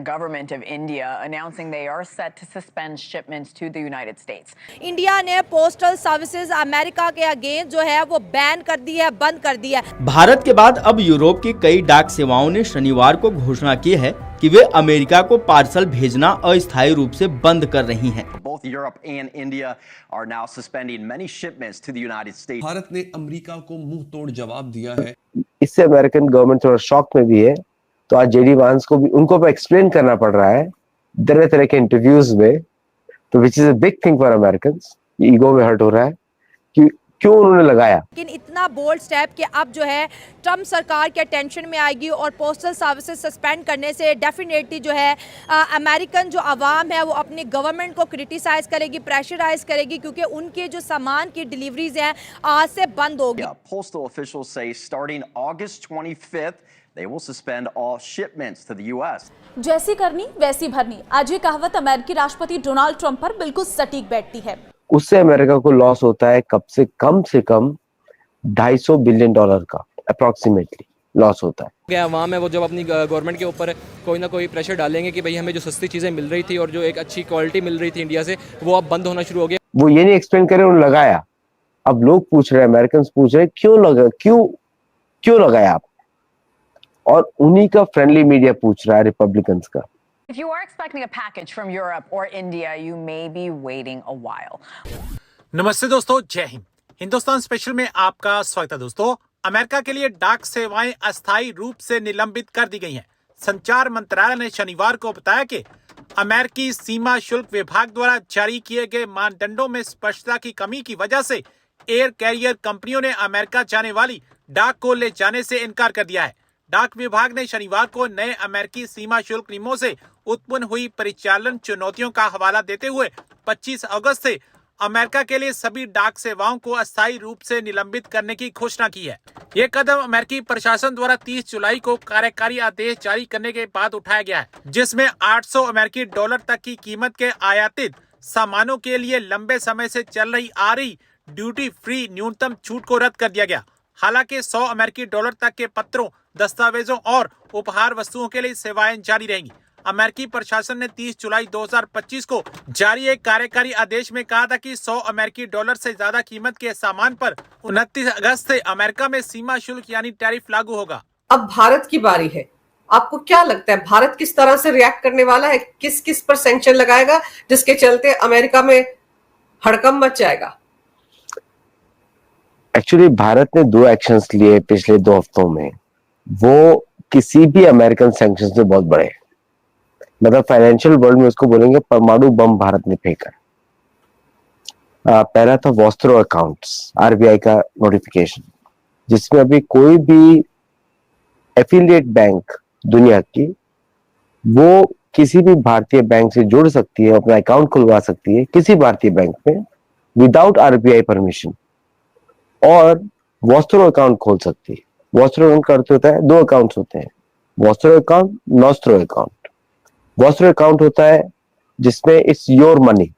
government of India announcing they are set to suspend shipments to the United States. India ने postal services America के against जो है वो ban कर दी है, बंद कर दी है। भारत के बाद अब यूरोप की कई डाक सेवाओं ने शनिवार को घोषणा की है कि वे अमेरिका को पार्सल भेजना अस्थायी रूप से बंद कर रही हैं। Both Europe and India are now suspending many shipments to the United States. Bharat ने अमेरिका को मुंह तोड़ जवाब दिया है। इससे अमेरिकन गवर्नमेंट थोड़ा शॉक में भी है, तो आज जेडी वांस को भी उनको पे एक्सप्लेन करना पड़ रहा है तरह तरह के इंटरव्यूज में, तो which is a big thing for Americans. Ego में हर्ट हो रहा है कि क्यों उन्होंने लगाया। लेकिन इतना बोल्ड स्टेप कि अब जो है ट्रम्प सरकार के अटेंशन में आएगी और पोस्टल सर्विसेज सस्पेंड करने से डेफिनेटली जो है अमेरिकन जो आवाम है वो अपनी गवर्नमेंट को क्रिटिसाइज करेगी, प्रेशराइज करेगी, क्योंकि उनके जो सामान की डिलीवरीज हैं आज से बंद होगी। Postal officials say starting August 25th they will suspend all shipments to the US. जैसी करनी वैसी भरनी, आज ये कहावत अमेरिकी राष्ट्रपति डोनाल्ड ट्रंप पर बिल्कुल सटीक बैठती है। उससे अमेरिका को लॉस होता है कब से कम $250 बिलियन का अप्रोक्सीमेटली लॉस होता है। क्या अवाम है वो जब अपनी गवर्नमेंट के ऊपर कोई ना कोई प्रेशर डालेंगे कि भाई हमें जो सस्ती चीजें मिल रही थी और जो एक अच्छी क्वालिटी मिल रही थी इंडिया से वो अब बंद होना शुरू हो गया। वो ये नहीं एक्सप्लेन करे उन्होंने लगाया। अब लोग पूछ रहे हैं, अमेरिकन पूछ रहे हैं क्यों लगाया आप, और उन्हीं का फ्रेंडली मीडिया पूछ रहा है, रिपब्लिकन्स का। If you are expecting a package from Europe or India, you may be waiting a while. नमस्ते दोस्तों, जय हिंद। हिंदुस्तान स्पेशल में आपका स्वागत है। दोस्तों, अमेरिका के लिए डाक सेवाएं अस्थायी रूप से निलंबित कर दी गई हैं। संचार मंत्रालय ने शनिवार को बताया कि अमेरिकी सीमा शुल्क विभाग द्वारा जारी किए गए मानदंडों में स्पष्टता की कमी की वजह से एयर कैरियर कंपनियों ने अमेरिका जाने वाली डाक को ले जाने से इनकार कर दिया है। डाक विभाग ने शनिवार को नए अमेरिकी सीमा शुल्क नियमों से उत्पन्न हुई परिचालन चुनौतियों का हवाला देते हुए 25 अगस्त से अमेरिका के लिए सभी डाक सेवाओं को अस्थायी रूप से निलंबित करने की घोषणा की है। ये कदम अमेरिकी प्रशासन द्वारा 30 जुलाई को कार्यकारी आदेश जारी करने के बाद उठाया गया है, जिसमें $800 तक की कीमत के आयातित सामानों के लिए लंबे समय से चल रही आ रही ड्यूटी फ्री न्यूनतम छूट को रद्द कर दिया गया। हालांकि $100 तक के पत्रों, दस्तावेजों और उपहार वस्तुओं के लिए सेवाएं जारी रहेंगी। अमेरिकी प्रशासन ने 30 जुलाई 2025 को जारी एक कार्यकारी आदेश में कहा था कि $100 से ज्यादा कीमत के सामान पर 29 अगस्त से अमेरिका में सीमा शुल्क यानी टैरिफ लागू होगा। अब भारत की बारी है। आपको क्या लगता है भारत किस तरह से रिएक्ट करने वाला है? किस किस पर सैंक्शन लगाएगा जिसके चलते अमेरिका में हड़कंप मच जाएगा? एक्चुअली भारत ने 2 एक्शंस लिए पिछले 2 हफ्तों में, वो किसी भी अमेरिकन सैंक्शंस से बहुत बड़े, मतलब फाइनेंशियल वर्ल्ड में उसको बोलेंगे परमाणु बम भारत ने फेंका। पहला था वॉस्त्रो अकाउंट्स, आरबीआई का नोटिफिकेशन, जिसमें अभी कोई भी एफिलिएट बैंक दुनिया की वो किसी भी भारतीय बैंक से जुड़ सकती है, अपना अकाउंट खुलवा सकती है किसी भारतीय बैंक में विदाउट आरबीआई परमिशन, और वॉस्त्रो अकाउंट खोल सकती है। वॉस्त्रो अकाउंट का अर्थ होता है 2 अकाउंट्स होते हैं, vostro account, nostro account. Vostro account होता है जिसमें it's your money,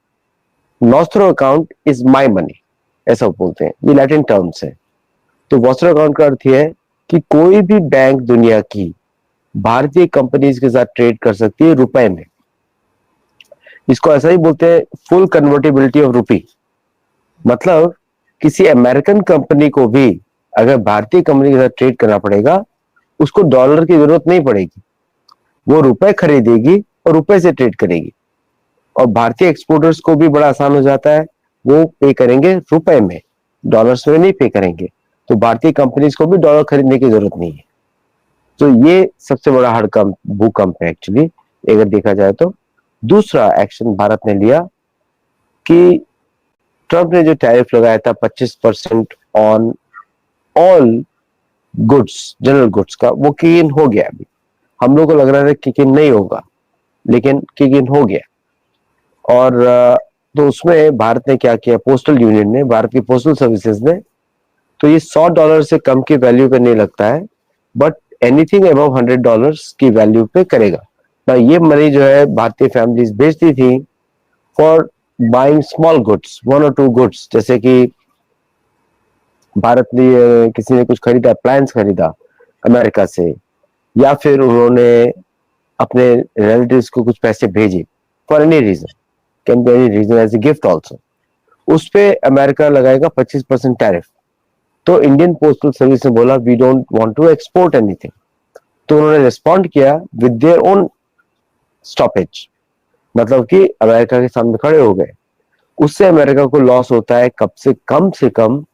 nostro account is my money, ऐसा बोलते हैं, ये लैटिन टर्म्स है। तो वॉस्त्रो अकाउंट का अर्थ है कि कोई भी बैंक दुनिया की भारतीय कंपनीज के साथ ट्रेड कर सकती है रुपए में। इसको ऐसा ही बोलते हैं फुल कन्वर्टिबिलिटी ऑफ रुपी, मतलब किसी अमेरिकन कंपनी को भी अगर भारतीय कंपनी के साथ ट्रेड करना पड़ेगा, उसको डॉलर की जरूरत नहीं पड़ेगी, वो रुपए खरीदेगी और रुपए से ट्रेड करेगी। और भारतीय एक्सपोर्टर्स को भी बड़ा आसान हो जाता है, वो पे करेंगे रुपए में, डॉलर्स में नहीं पे करेंगे, तो भारतीय कंपनीज को भी डॉलर खरीदने की जरूरत नहीं है। तो ये सबसे बड़ा हड़कंप, भूकंप है एक्चुअली अगर देखा जाए तो। दूसरा एक्शन भारत ने लिया कि ट्रंप ने जो टैरिफ लगाया था 25% on all goods, general goods का, वो किक इन हो गया। अभी हम लोग को लग रहा था किक इन नहीं होगा, लेकिन किक इन हो गया। और तो उसमें भारत ने क्या किया, पोस्टल यूनियन ने, भारत की पोस्टल सर्विसेज ने, तो ये $100 से कम की वैल्यू पे नहीं लगता है, बट एनीथिंग अबव $100 की वैल्यू पे करेगा। तो ये मनी जो है भारतीय फैमिलीज भेजती थी for buying small goods, 1 or 2 goods, जैसे कि भारत ने किसी ने कुछ खरीदा, अप्लायंस खरीदा अमेरिका से, या फिर उन्होंने अपने रिलेटिव्स को कुछ पैसे भेजे for any reason, can be any reason, as a gift also, उस पे अमेरिका लगाएगा 25% टैरिफ। तो इंडियन पोस्टल सर्विस ने बोला we don't want to export anything, तो उन्होंने रिस्पॉन्ड किया विद देयर ओन स्टॉपेज, मतलब कि अमेरिका के सामने खड़े हो गए। उससे अमेरिका को लॉस होता है कम से कम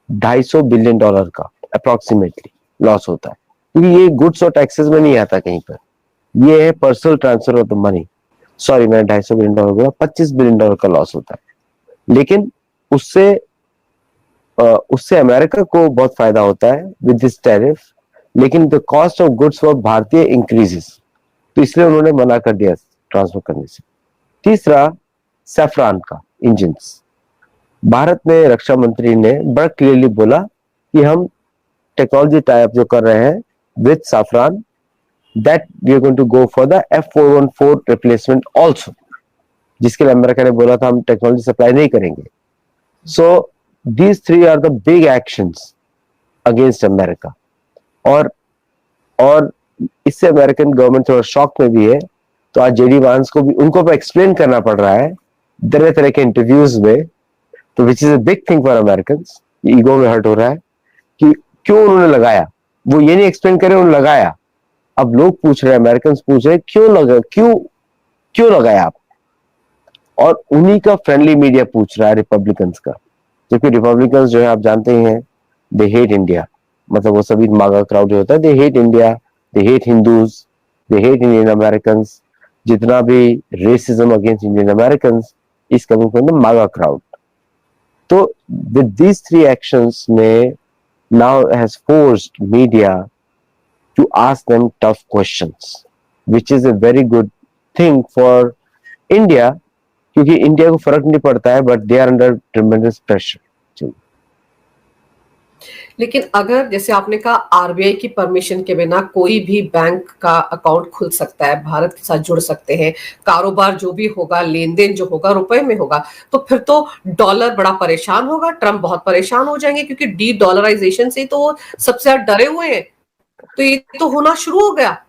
$250 बिलियन का अप्रोक्सीमेटली लॉस होता है, क्योंकि ये गुड्स और टैक्सेस में नहीं आता कहीं पर, ये है personal transfer of the money. Sorry, मैंने $250 बिलियन बोला, $25 बिलियन का लॉस होता है। लेकिन उससे अमेरिका को बहुत फायदा होता है विद दिस टैरिफ, लेकिन the cost of goods for भारतीय इंक्रीजेस, तो इसलिए उन्होंने मना कर दिया ट्रांसफर करने से। तीसरा, सैफरान का इंजिन्स, भारत में रक्षा मंत्री ने बड़ा क्लियरली बोला कि हम टेक्नोलॉजी टाइप जो कर रहे हैं with Safran, that we are going to go for the F414 replacement also, जिसके लिए अमेरिका ने बोला था हम टेक्नोलॉजी सप्लाई नहीं करेंगे। So these 3 are the big actions against America, और इससे अमेरिकन गवर्नमेंट थोड़ा शॉक में भी है। तो आज जेडी वांस को भी उनको भी एक्सप्लेन करना पड़ रहा है तरह तरह के इंटरव्यूज में, तो which is a big thing for American, ego में हर्ट हो रहा है कि क्यों उन्होंने लगाया, वो ये नहीं एक्सप्लेन करे उन्होंने लगाया। अब लोग पूछ रहे हैं, अमेरिकन पूछ रहे हैं क्यों लगाया आप, और उन्हीं का फ्रेंडली मीडिया पूछ रहा है रिपब्लिकन्स का, क्योंकि रिपब्लिकन्स जो है आप जानते ही हैं, दे हेट इंडिया, मतलब वो सभी मागा क्राउड जो होता है, they hate India, they hate Hindus, they hate Indian American, जितना भी racism against Indian American is coming from the MAGA crowd. तो विद दीज 3 एक्शंस में now has forced media to ask them tough questions, which is a very good thing for India, क्योंकि India को फर्क नहीं पड़ता है, but they are under tremendous pressure. लेकिन अगर जैसे आपने कहा आरबीआई की परमिशन के बिना कोई भी बैंक का अकाउंट खुल सकता है, भारत के साथ जुड़ सकते हैं, कारोबार जो भी होगा, लेन देन जो होगा रुपए में होगा, तो फिर तो डॉलर बड़ा परेशान होगा, ट्रम्प बहुत परेशान हो जाएंगे, क्योंकि डी डॉलराइजेशन से तो वो सबसे ज्यादा डरे हुए हैं। तो ये तो होना शुरू हो गया।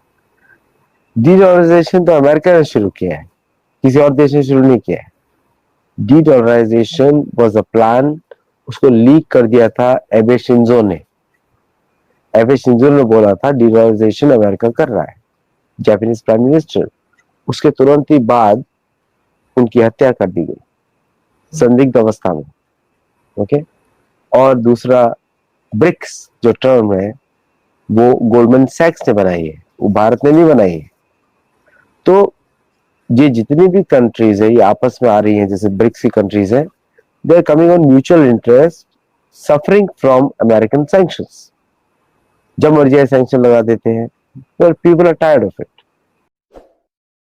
डी डॉलराइजेशन तो अमेरिका ने शुरू किया है, किसी और देश ने शुरू नहीं किया है। De dollarization was a plan, उसको लीक कर दिया था एबे शिंजो ने। एबे शिंजो ने बोला था डी डॉलराइजेशन अमेरिका कर रहा है, जापानीज प्राइम मिनिस्टर। उसके तुरंत ही बाद उनकी हत्या कर दी गई संदिग्ध अवस्था में। ओके, और दूसरा, ब्रिक्स जो टर्म है वो गोल्डमैन सैक्स ने बनाई है, वो भारत ने नहीं बनाई है। तो ये जितनी भी कंट्रीज है ये आपस में आ रही हैं, जैसे ब्रिक्स की कंट्रीज है, they are coming on mutual interest, suffering from American sanctions. जब मर्जी सैंक्शन लगा देते हैं, well, people are tired of it.